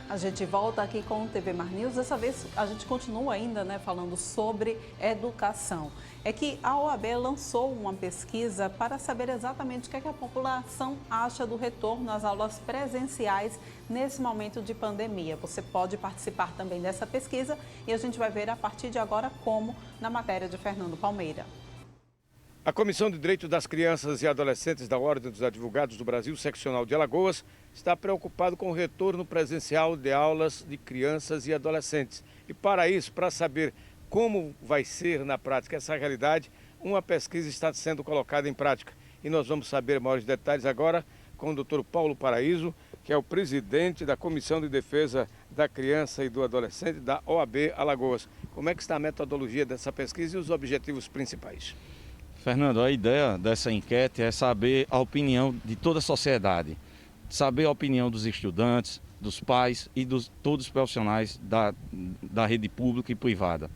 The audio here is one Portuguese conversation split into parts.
A gente volta aqui com o TV Mar News. Dessa vez a gente continua ainda, falando sobre educação. É que a OAB lançou uma pesquisa para saber exatamente o que a população acha do retorno às aulas presenciais nesse momento de pandemia. Você pode participar também dessa pesquisa e a gente vai ver a partir de agora como na matéria de Fernando Palmeira. A Comissão de Direitos das Crianças e Adolescentes da Ordem dos Advogados do Brasil, seccional de Alagoas, está preocupado com o retorno presencial de aulas de crianças e adolescentes. E para isso, para saber como vai ser na prática essa realidade, uma pesquisa está sendo colocada em prática. E nós vamos saber maiores detalhes agora com o Dr. Paulo Paraíso, que é o presidente da Comissão de Defesa da Criança e do Adolescente da OAB Alagoas. Como é que está a metodologia dessa pesquisa e os objetivos principais? Fernando, a ideia dessa enquete é saber a opinião de toda a sociedade, saber a opinião dos estudantes, dos pais e de todos os profissionais da rede pública e privada.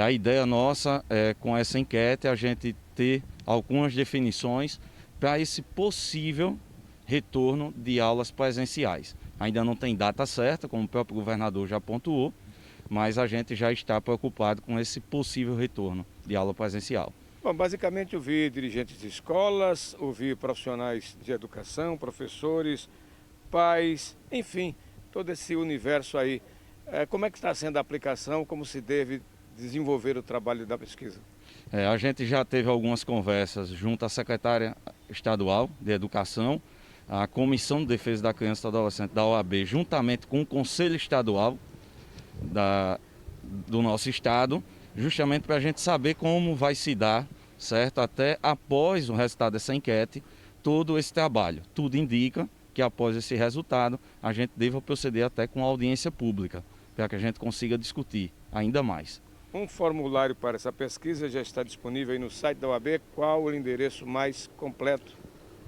A ideia nossa é, com essa enquete, a gente ter algumas definições para esse possível retorno de aulas presenciais. Ainda não tem data certa, como o próprio governador já pontuou, mas a gente já está preocupado com esse possível retorno de aula presencial. Bom, basicamente eu vi dirigentes de escolas, ouvi profissionais de educação, professores, pais, enfim, todo esse universo aí. Como é que está sendo a aplicação, como se deve desenvolver o trabalho da pesquisa? A gente já teve algumas conversas junto à secretária estadual de Educação, a Comissão de Defesa da Criança e do Adolescente da OAB, juntamente com o Conselho Estadual do nosso estado, justamente para a gente saber como vai se dar, certo? Até após o resultado dessa enquete, todo esse trabalho. Tudo indica que após esse resultado, a gente deva proceder até com audiência pública, para que a gente consiga discutir ainda mais. Um formulário para essa pesquisa já está disponível aí no site da OAB. Qual o endereço mais completo?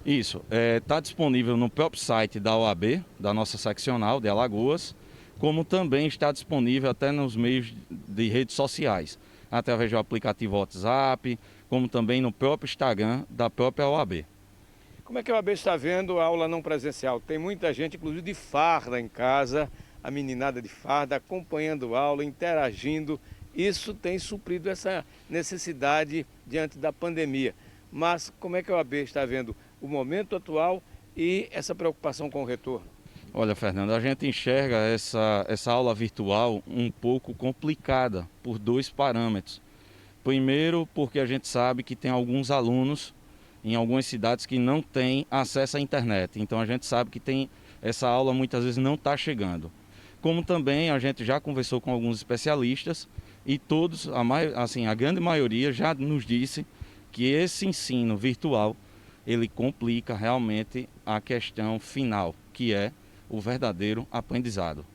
Isso, está disponível no próprio site da OAB, da nossa seccional de Alagoas, como também está disponível até nos meios de redes sociais, através do aplicativo WhatsApp, como também no próprio Instagram da própria OAB. Como é que a OAB está vendo a aula não presencial? Tem muita gente, inclusive de farda em casa, a meninada de farda, acompanhando a aula, interagindo. Isso tem suprido essa necessidade diante da pandemia. Mas como é que a OAB está vendo o momento atual e essa preocupação com o retorno? Olha, Fernando, a gente enxerga essa aula virtual um pouco complicada por dois parâmetros. Primeiro, porque a gente sabe que tem alguns alunos em algumas cidades que não têm acesso à internet. Então a gente sabe que essa aula muitas vezes não está chegando. Como também a gente já conversou com alguns especialistas e todos, a grande maioria já nos disse que esse ensino virtual, ele complica realmente a questão final, que é o verdadeiro aprendizado.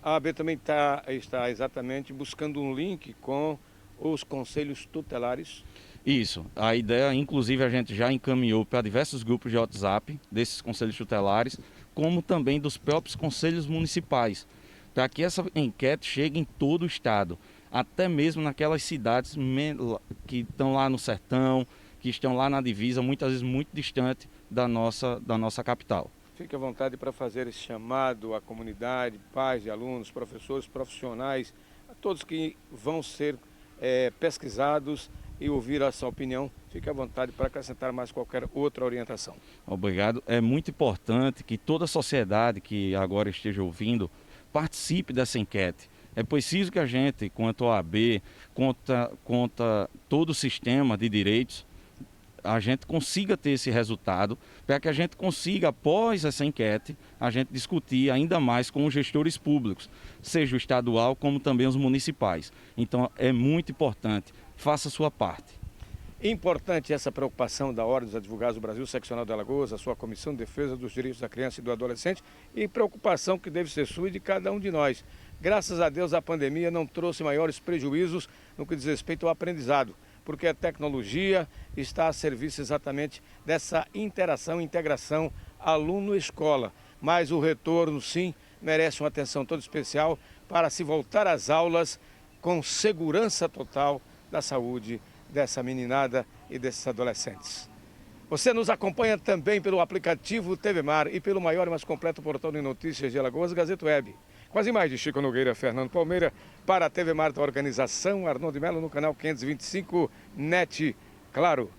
A OAB também está exatamente buscando um link com os conselhos tutelares. Isso, a ideia, inclusive, a gente já encaminhou para diversos grupos de WhatsApp desses conselhos tutelares, como também dos próprios conselhos municipais, para que essa enquete chegue em todo o estado, até mesmo naquelas cidades que estão lá no sertão, que estão lá na divisa, muitas vezes muito distante da nossa capital. Fique à vontade para fazer esse chamado à comunidade, pais de alunos, professores, profissionais, a todos que vão ser pesquisados e ouvir a sua opinião. Fique à vontade para acrescentar mais qualquer outra orientação. Obrigado. É muito importante que toda a sociedade que agora esteja ouvindo participe dessa enquete. É preciso que a gente, quanto a OAB, contra todo o sistema de direitos, a gente consiga ter esse resultado, para que a gente consiga, após essa enquete, a gente discutir ainda mais com os gestores públicos, seja o estadual como também os municipais. Então é muito importante, faça a sua parte. Importante essa preocupação da Ordem dos Advogados do Brasil, seccional de Alagoas, a sua Comissão de Defesa dos Direitos da Criança e do Adolescente, e preocupação que deve ser sua e de cada um de nós. Graças a Deus a pandemia não trouxe maiores prejuízos no que diz respeito ao aprendizado, porque a tecnologia está a serviço exatamente dessa interação, integração aluno-escola. Mas o retorno, sim, merece uma atenção toda especial para se voltar às aulas com segurança total da saúde dessa meninada e desses adolescentes. Você nos acompanha também pelo aplicativo TV Mar e pelo maior e mais completo portal de notícias de Alagoas, Gazeta Web. Com as imagens de Chico Nogueira, Fernando Palmeira, para a TV Mar da organização Arnon de Mello no canal 525 NET, claro.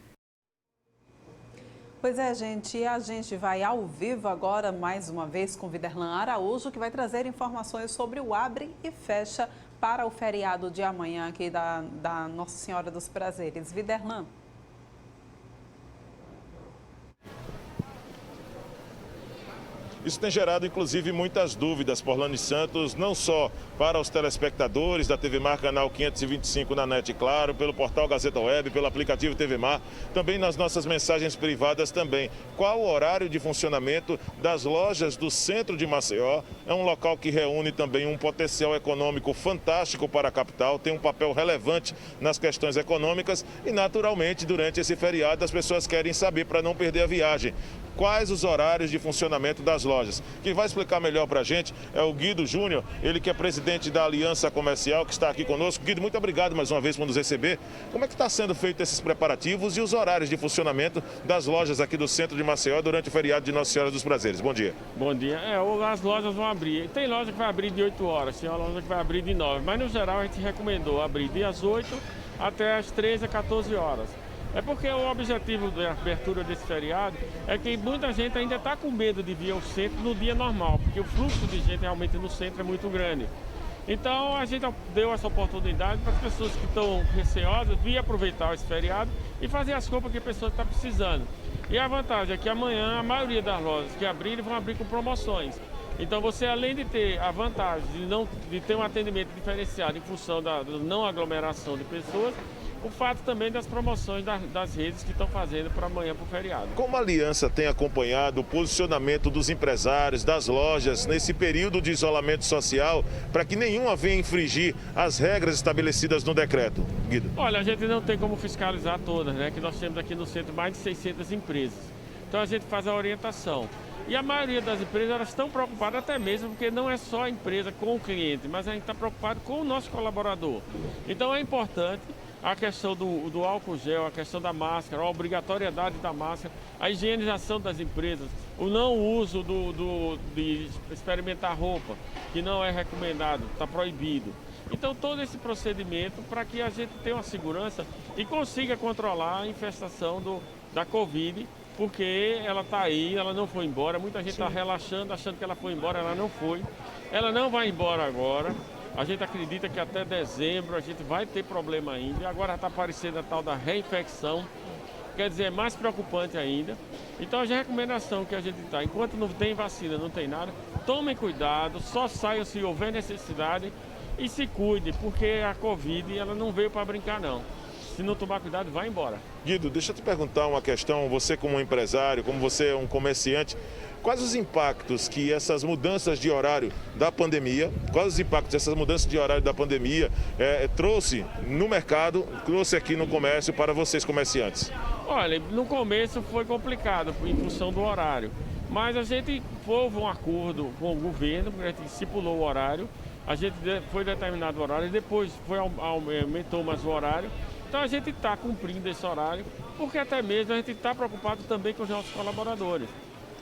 Pois é, gente, e a gente vai ao vivo agora, mais uma vez, com Viderlan Araújo, que vai trazer informações sobre o abre e fecha para o feriado de amanhã aqui da Nossa Senhora dos Prazeres. Viderlan. Isso tem gerado, inclusive, muitas dúvidas, Porlane Santos, não só para os telespectadores da TV Mar, canal 525 na NET, claro, pelo portal Gazeta Web, pelo aplicativo TV Mar, também nas nossas mensagens privadas também. Qual o horário de funcionamento das lojas do centro de Maceió? É um local que reúne também um potencial econômico fantástico para a capital, tem um papel relevante nas questões econômicas e, naturalmente, durante esse feriado, as pessoas querem saber para não perder a viagem. Quais os horários de funcionamento das lojas? Quem vai explicar melhor para a gente é o Guido Júnior, ele que é presidente da Aliança Comercial, que está aqui conosco. Guido, muito obrigado mais uma vez por nos receber. Como é que está sendo feito esses preparativos e os horários de funcionamento das lojas aqui do centro de Maceió durante o feriado de Nossa Senhora dos Prazeres? Bom dia. Bom dia. As lojas vão abrir. Tem loja que vai abrir de 8 horas, tem uma loja que vai abrir de 9, mas no geral a gente recomendou abrir das 8 até as 13 a 14 horas. É porque o objetivo da abertura desse feriado é que muita gente ainda está com medo de vir ao centro no dia normal, porque o fluxo de gente realmente no centro é muito grande. Então a gente deu essa oportunidade para as pessoas que estão receosas vir aproveitar esse feriado e fazer as compras que a pessoa está precisando. E a vantagem é que amanhã a maioria das lojas que abrirem vão abrir com promoções. Então você, além de ter a vantagem de ter um atendimento diferenciado em função da não aglomeração de pessoas, o fato também das promoções das redes que estão fazendo para amanhã, para o feriado. Como a Aliança tem acompanhado o posicionamento dos empresários, das lojas, nesse período de isolamento social, para que nenhuma venha infringir as regras estabelecidas no decreto? Guido. Olha, a gente não tem como fiscalizar todas, né? Que nós temos aqui no centro mais de 600 empresas. Então a gente faz a orientação. E a maioria das empresas, elas estão preocupadas até mesmo, porque não é só a empresa com o cliente, mas a gente está preocupado com o nosso colaborador. Então é importante a questão do álcool gel, a questão da máscara, a obrigatoriedade da máscara, a higienização das empresas, o não uso de experimentar roupa, que não é recomendado, está proibido. Então todo esse procedimento para que a gente tenha uma segurança e consiga controlar a infestação da Covid, porque ela está aí, ela não foi embora, muita gente está relaxando, achando que ela foi embora, ela não foi, ela não vai embora agora. A gente acredita que até dezembro a gente vai ter problema ainda. E agora está aparecendo a tal da reinfecção. Quer dizer, é mais preocupante ainda. Então a recomendação que a gente está, enquanto não tem vacina, não tem nada, tomem cuidado, só saiam se houver necessidade e se cuide, porque a Covid ela não veio para brincar não. Se não tomar cuidado, vai embora. Guido, deixa eu te perguntar uma questão, você como um empresário, como você é um comerciante, quais os impactos que essas mudanças de horário da pandemia, trouxe no mercado, trouxe aqui no comércio para vocês comerciantes? Olha, no começo foi complicado em função do horário, mas a gente houve um acordo com o governo, a gente estipulou o horário, a gente foi determinado o horário, depois aumentou mais o horário. Então a gente está cumprindo esse horário, porque até mesmo a gente está preocupado também com os nossos colaboradores.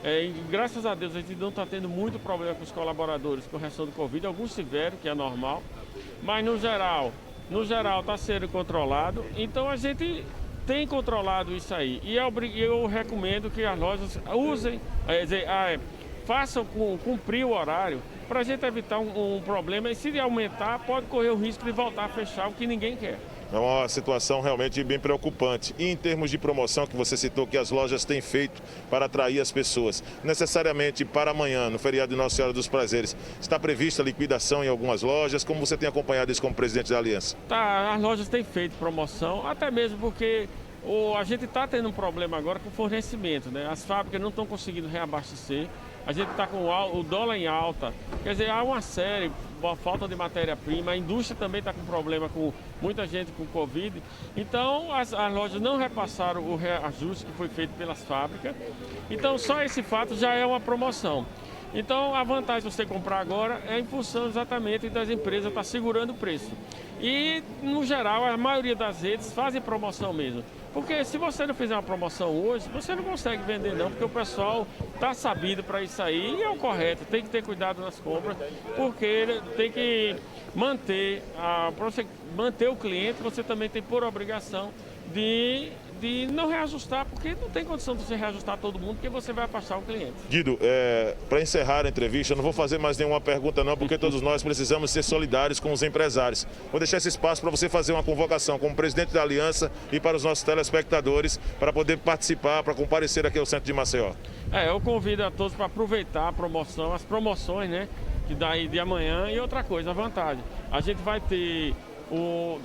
E graças a Deus a gente não está tendo muito problema com os colaboradores com questão do Covid, alguns tiveram, que é normal, mas no geral está sendo controlado, então a gente tem controlado isso aí. E eu recomendo que as lojas usem, façam cumprir o horário para a gente evitar um problema, e se aumentar pode correr o risco de voltar a fechar, o que ninguém quer. É uma situação realmente bem preocupante. E em termos de promoção que você citou que as lojas têm feito para atrair as pessoas, necessariamente para amanhã, no feriado de Nossa Senhora dos Prazeres, está prevista liquidação em algumas lojas? Como você tem acompanhado isso como presidente da Aliança? Tá, as lojas têm feito promoção, até mesmo porque a gente está tendo um problema agora com o fornecimento, né? As fábricas não estão conseguindo reabastecer, a gente está com o dólar em alta, quer dizer, há uma série, uma falta de matéria-prima, a indústria também está com problema com muita gente com Covid, então as lojas não repassaram o reajuste que foi feito pelas fábricas, então só esse fato já é uma promoção. Então a vantagem de você comprar agora é em função exatamente das empresas estar segurando o preço. E no geral a maioria das redes fazem promoção mesmo. Porque se você não fizer uma promoção hoje, você não consegue vender não, porque o pessoal está sabido para isso aí e é o correto. Tem que ter cuidado nas compras, porque ele tem que manter, para você manter o cliente, você também tem por obrigação de não reajustar, porque não tem condição de você reajustar todo mundo, porque você vai afastar o cliente. Guido, para encerrar a entrevista, eu não vou fazer mais nenhuma pergunta não, porque todos nós precisamos ser solidários com os empresários. Vou deixar esse espaço para você fazer uma convocação como presidente da Aliança e para os nossos telespectadores, para poder participar, para comparecer aqui ao centro de Maceió. Eu convido a todos para aproveitar a promoção, as promoções, né, que daí de amanhã. E outra coisa, a vantagem, a gente vai ter...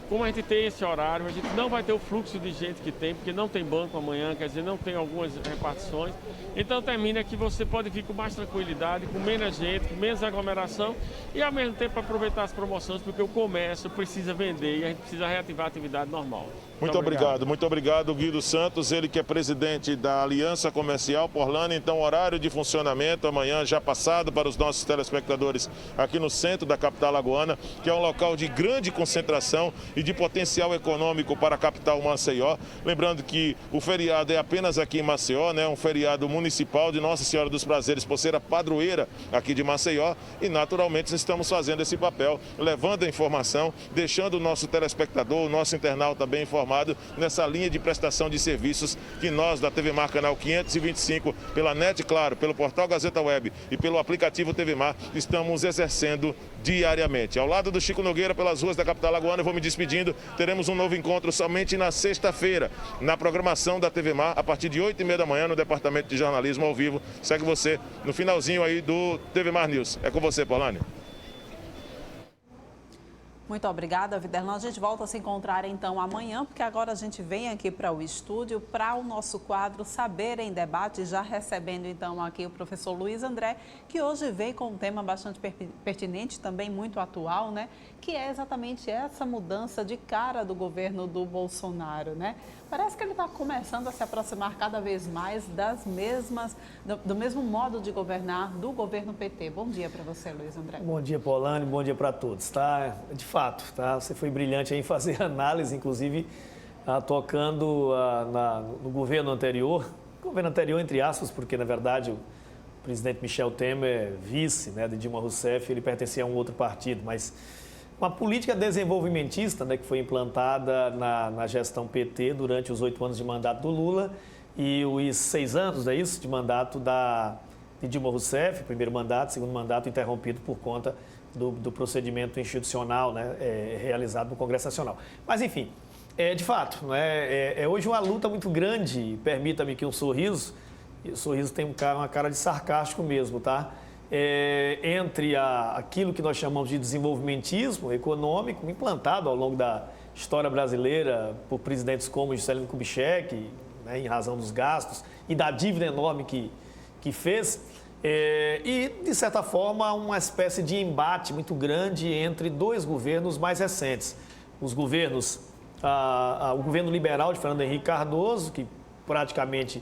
Como a gente tem esse horário, a gente não vai ter o fluxo de gente que tem, porque não tem banco amanhã, quer dizer, não tem algumas repartições. Então termina que você pode vir com mais tranquilidade, com menos gente, com menos aglomeração e ao mesmo tempo aproveitar as promoções, porque o comércio precisa vender e a gente precisa reativar a atividade normal. Muito obrigado, Guido Santos, ele que é presidente da Aliança Comercial Porlândia. Então, horário de funcionamento amanhã já passado para os nossos telespectadores aqui no centro da capital alagoana, que é um local de grande concentração e de potencial econômico para a capital Maceió. Lembrando que o feriado é apenas aqui em Maceió, né? Um feriado municipal de Nossa Senhora dos Prazeres, por ser a padroeira aqui de Maceió, e naturalmente estamos fazendo esse papel, levando a informação, deixando o nosso telespectador, o nosso internauta bem informado nessa linha de prestação de serviços que nós da TV Mar Canal 525, pela NET Claro, pelo portal Gazeta Web e pelo aplicativo TV Mar, estamos exercendo diariamente. Ao lado do Chico Nogueira, pelas ruas da capital alagoana, eu vou me despedindo. Teremos um novo encontro somente na sexta-feira, na programação da TV Mar, a partir de 8h30 da manhã, no Departamento de Jornalismo ao vivo. Segue você no finalzinho aí do TV Mar News. É com você, Polani. Muito obrigada, Viderlan. A gente volta a se encontrar então amanhã, porque agora a gente vem aqui para o estúdio para o nosso quadro Saber em Debate, já recebendo então aqui o professor Luiz André, que hoje vem com um tema bastante pertinente, também muito atual, né? Que é exatamente essa mudança de cara do governo do Bolsonaro, né? Parece que ele está começando a se aproximar cada vez mais do mesmo modo de governar do governo PT. Bom dia para você, Luiz André. Bom dia, Polani, bom dia para todos. Tá? De fato, tá? Você foi brilhante em fazer análise, inclusive tocando no governo anterior, entre aspas, porque na verdade o presidente Michel Temer, vice, né, de Dilma Rousseff, ele pertencia a um outro partido, mas uma política desenvolvimentista, né, que foi implantada na gestão PT durante os 8 anos de mandato do Lula e os 6 anos, é isso, de mandato de Dilma Rousseff, primeiro mandato, segundo mandato interrompido por conta do procedimento institucional, né, realizado no Congresso Nacional. Mas, enfim, de fato, né, é hoje uma luta muito grande, permita-me que um sorriso, e o sorriso tem uma cara de sarcástico mesmo, tá? Entre aquilo que nós chamamos de desenvolvimentismo econômico, implantado ao longo da história brasileira por presidentes como Juscelino Kubitschek, né, em razão dos gastos e da dívida enorme que fez, e, de certa forma, uma espécie de embate muito grande entre dois governos mais recentes. O governo liberal de Fernando Henrique Cardoso, que praticamente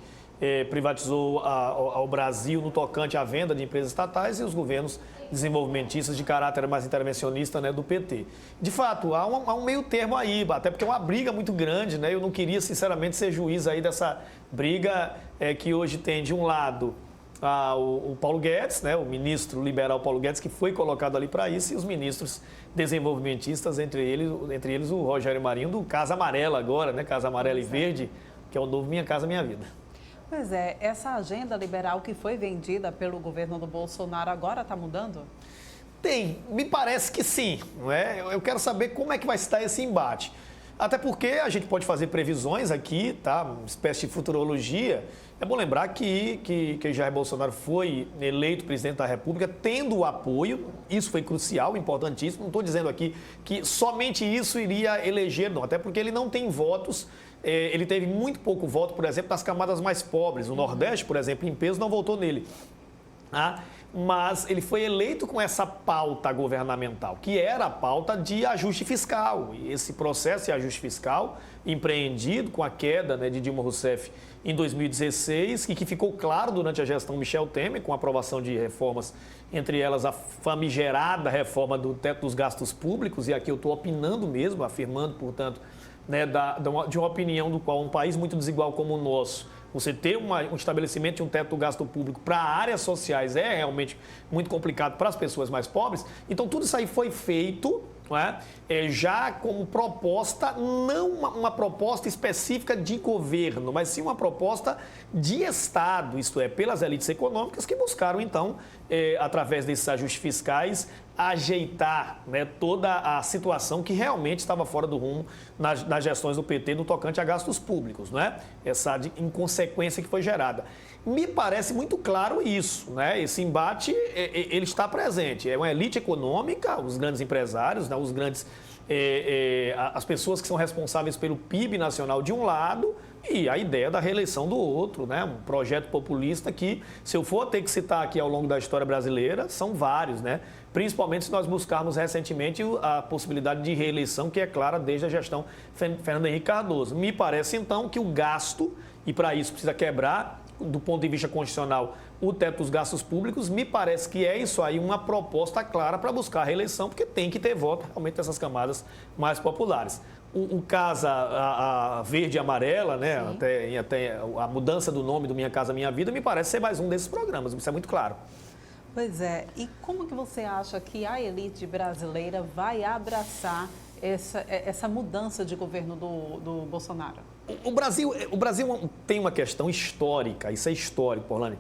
privatizou ao Brasil no tocante à venda de empresas estatais, e os governos desenvolvimentistas de caráter mais intervencionista, né, do PT. De fato, há um meio termo aí, até porque é uma briga muito grande, né? Eu não queria, sinceramente, ser juiz aí dessa briga que hoje tem, de um lado, o Paulo Guedes, né, o ministro liberal Paulo Guedes, que foi colocado ali para isso, e os ministros desenvolvimentistas, entre eles o Rogério Marinho, do Casa Amarela agora, né, Casa Amarela e Verde, que é o novo Minha Casa Minha Vida. Pois é, essa agenda liberal que foi vendida pelo governo do Bolsonaro agora está mudando? Me parece que sim, não é? Eu quero saber como é que vai estar esse embate. Até porque a gente pode fazer previsões aqui, tá? Uma espécie de futurologia. É bom lembrar que Jair Bolsonaro foi eleito presidente da República tendo o apoio, isso foi crucial, importantíssimo. Não estou dizendo aqui que somente isso iria eleger, não, até porque ele não tem votos. Ele teve muito pouco voto, por exemplo, das camadas mais pobres. O Nordeste, por exemplo, em peso, não votou nele. Mas ele foi eleito com essa pauta governamental, que era a pauta de ajuste fiscal. E esse processo de ajuste fiscal, empreendido com a queda, né, de Dilma Rousseff em 2016, e que ficou claro durante a gestão Michel Temer, com a aprovação de reformas, entre elas a famigerada reforma do teto dos gastos públicos, e aqui eu estou opinando mesmo, afirmando, portanto, né, de uma opinião do qual um país muito desigual como o nosso, você ter um estabelecimento de um teto do gasto público para áreas sociais é realmente muito complicado para as pessoas mais pobres. Então, tudo isso aí foi feito, não é? Já como proposta, não uma proposta específica de governo, mas sim uma proposta de Estado, isto é, pelas elites econômicas que buscaram, então, através desses ajustes fiscais, ajeitar, né, toda a situação que realmente estava fora do rumo nas gestões do PT no tocante a gastos públicos, né? Essa inconsequência que foi gerada. Me parece muito claro isso, né? Esse embate, ele está presente. É uma elite econômica, os grandes empresários, né, os grandes, as pessoas que são responsáveis pelo PIB nacional de um lado e a ideia da reeleição do outro, né? Um projeto populista que, se eu for ter que citar aqui ao longo da história brasileira, são vários, né? Principalmente se nós buscarmos recentemente a possibilidade de reeleição, que é clara desde a gestão Fernando Henrique Cardoso. Me parece, então, que o gasto, e para isso precisa quebrar, do ponto de vista constitucional, o teto dos gastos públicos, me parece que é isso aí uma proposta clara para buscar a reeleição, porque tem que ter voto realmente dessas camadas mais populares. O Casa Verde e Amarela, né, até a mudança do nome do Minha Casa Minha Vida, me parece ser mais um desses programas, isso é muito claro. Pois é, e como que você acha que a elite brasileira vai abraçar essa mudança de governo do Bolsonaro? O Brasil tem uma questão histórica, isso é histórico, Porlane,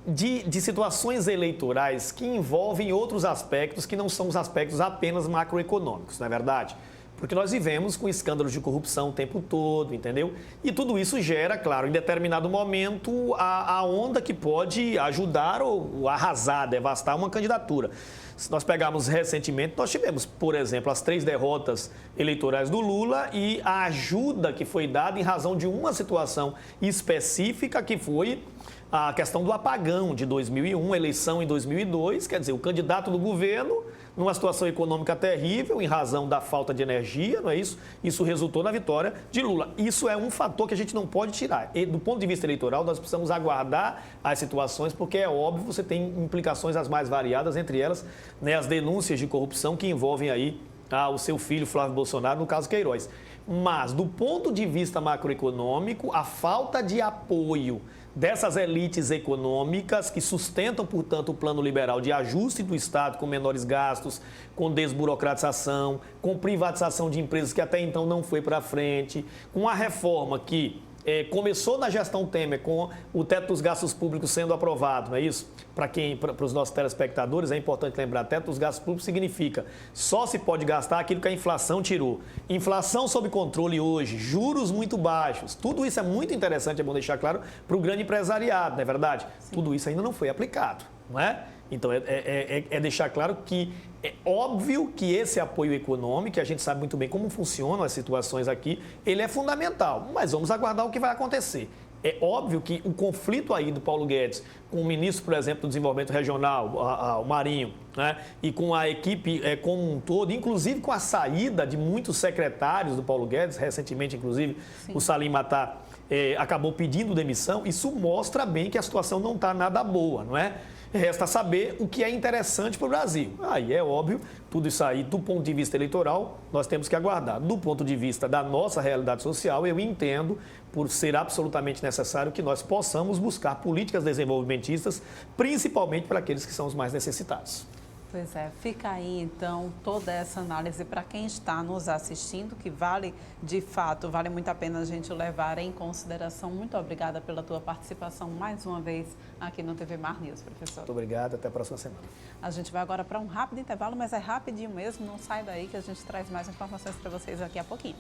de situações eleitorais que envolvem outros aspectos que não são os aspectos apenas macroeconômicos, não é verdade? Porque nós vivemos com escândalos de corrupção o tempo todo, entendeu? E tudo isso gera, claro, em determinado momento, a onda que pode ajudar ou arrasar, devastar uma candidatura. Se nós pegarmos recentemente, nós tivemos, por exemplo, as 3 derrotas eleitorais do Lula e a ajuda que foi dada em razão de uma situação específica que foi a questão do apagão de 2001, eleição em 2002, quer dizer, o candidato do governo, numa situação econômica terrível, em razão da falta de energia, não é isso? Isso resultou na vitória de Lula. Isso é um fator que a gente não pode tirar. E, do ponto de vista eleitoral, nós precisamos aguardar as situações, porque é óbvio, você tem implicações as mais variadas, entre elas, né, as denúncias de corrupção que envolvem aí o seu filho, Flávio Bolsonaro, no caso Queiroz. Mas, do ponto de vista macroeconômico, a falta de apoio dessas elites econômicas que sustentam, portanto, o plano liberal de ajuste do Estado com menores gastos, com desburocratização, com privatização de empresas que até então não foi para frente, com a reforma que começou na gestão Temer, com o teto dos gastos públicos sendo aprovado, não é isso? Para os nossos telespectadores, é importante lembrar, teto dos gastos públicos significa só se pode gastar aquilo que a inflação tirou. Inflação sob controle hoje, juros muito baixos, tudo isso é muito interessante, é bom deixar claro, para o grande empresariado, não é verdade? Sim. Tudo isso ainda não foi aplicado, não é? Então, é deixar claro que é óbvio que esse apoio econômico, a gente sabe muito bem como funcionam as situações aqui, ele é fundamental, mas vamos aguardar o que vai acontecer. É óbvio que o conflito aí do Paulo Guedes com o ministro, por exemplo, do Desenvolvimento Regional, o Marinho, né, e com a equipe como um todo, inclusive com a saída de muitos secretários do Paulo Guedes, recentemente, inclusive, sim, o Salim Matar acabou pedindo demissão, isso mostra bem que a situação não está nada boa, não é? Resta saber o que é interessante para o Brasil. Aí é óbvio, tudo isso aí, do ponto de vista eleitoral, nós temos que aguardar. Do ponto de vista da nossa realidade social, eu entendo, por ser absolutamente necessário, que nós possamos buscar políticas desenvolvimentistas, principalmente para aqueles que são os mais necessitados. Pois é, fica aí então toda essa análise para quem está nos assistindo, que vale, de fato, vale muito a pena a gente levar em consideração. Muito obrigada pela tua participação mais uma vez aqui no TV Mar News, professor. Muito obrigado, até a próxima semana. A gente vai agora para um rápido intervalo, mas é rapidinho mesmo, não sai daí que a gente traz mais informações para vocês aqui a pouquinho.